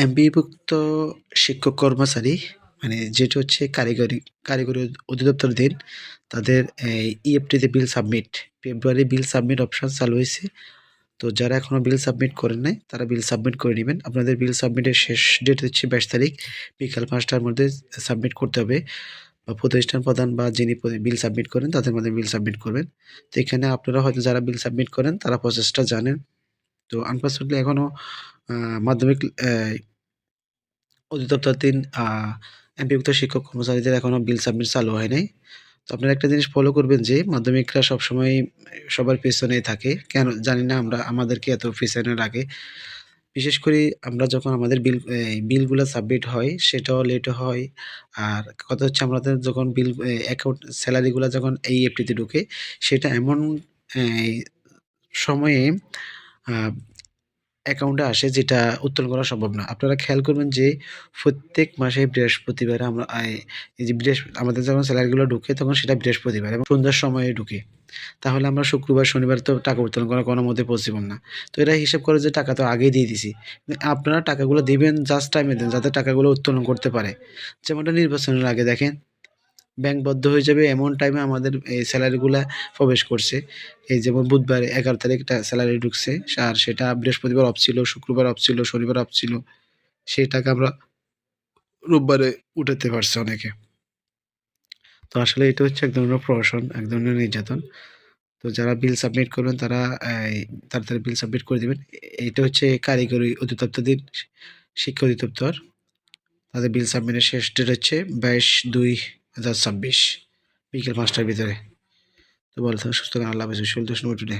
এমপিভুক্ত শিক্ষক কর্মচারী মানে যেটা হচ্ছে কারিগরি অধিদপ্তরাধীন তাদের ইএফটিতে বিল সাবমিট ফেব্রুয়ারি বিল সাবমিট অপশন চালু হয়েছে। তো যারা এখনও বিল সাবমিট করেন নাই তারা বিল সাবমিট করে নেবেন। আপনাদের বিল সাবমিটের শেষ ডেট হচ্ছে 22 তারিখ বিকাল 5টার মধ্যে সাবমিট করতে হবে, বা প্রতিষ্ঠান প্রধান বা যিনি বিল সাবমিট করেন তাদের মধ্যে বিল সাবমিট করবেন। তো এখানে আপনারা হয়তো যারা বিল সাবমিট করেন তারা প্রসেসটা জানেন। তো আনফর্চুনেটলি এখনও মাধ্যমিক অধিদপ্তরাধীন এমপিভুক্ত শিক্ষক কর্মচারীদের এখনও বিল সাবমিট চালু হয় নাই। তো আপনারা একটা জিনিস ফলো করবেন যে মাধ্যমিকরা সবসময় সবার পেছনেই থাকে। কেন জানি না আমরা আমাদেরকে এত পেছনে রাখে। বিশেষ করে আমরা যখন আমাদের বিলগুলা সাবমিট হয় সেটাও লেট হয়। আর কথা হচ্ছে আমাদের যখন বিল অ্যাকাউন্ট স্যালারিগুলা যখন এই এফডিতে ঢুকে সেটা এমন এই সময়ে আ অ্যাকাউন্টে আসে যেটা উত্তোলন করা সম্ভব না। আপনারা খেয়াল করবেন যে প্রত্যেক মাসে বৃহস্পতিবারে আমরা এই যে আমাদের যখন স্যালারিগুলো ঢুকে তখন সেটা বৃহস্পতিবার এবং সন্ধ্যার সময়ে ঢুকে। তাহলে আমরা শুক্রবার, শনিবার তো টাকা উত্তোলন করা কোনোমতেই পসিবল না। তো এরা হিসাব করে যে টাকা তো আগেই দিয়ে দিছি। আপনারা টাকাগুলো দিবেন জাস্ট টাইমে দেন যাতে টাকাগুলো উত্তোলন করতে পারে। যেমনটা নির্বাচনের আগে দেখেন ব্যাংক বন্ধ হয়ে যাবে এমন টাইমে আমাদের এই স্যালারিগুলা প্রবেশ করছে। এই যেমন বুধবার 11 তারিখ স্যালারি ঢুকছে আর সেটা বৃহস্পতিবার অফ ছিল, শুক্রবার অফ ছিল, শনিবার অফ ছিল। সেই টাকা আমরা রোববারে উঠাতে পারছে অনেকে। তো আসলে এটা হচ্ছে এক ধরনের প্রহসন, এক ধরনের নির্যাতন। তো যারা বিল সাবমিট করবেন তারা এই তাড়াতাড়ি বিল সাবমিট করে দিবেন। এইটা হচ্ছে কারিগরি অধিদপ্তরাধীন শিক্ষা অধিদপ্তর। তাদের বিল সাবমিটের শেষ ডেট হচ্ছে 22/2/2026 বিকেল 5টার ভিতরে। তো ভালো থাকুন, সুস্থ থাকুন। আল্লাহ হাফেজ। Wish you all the best today.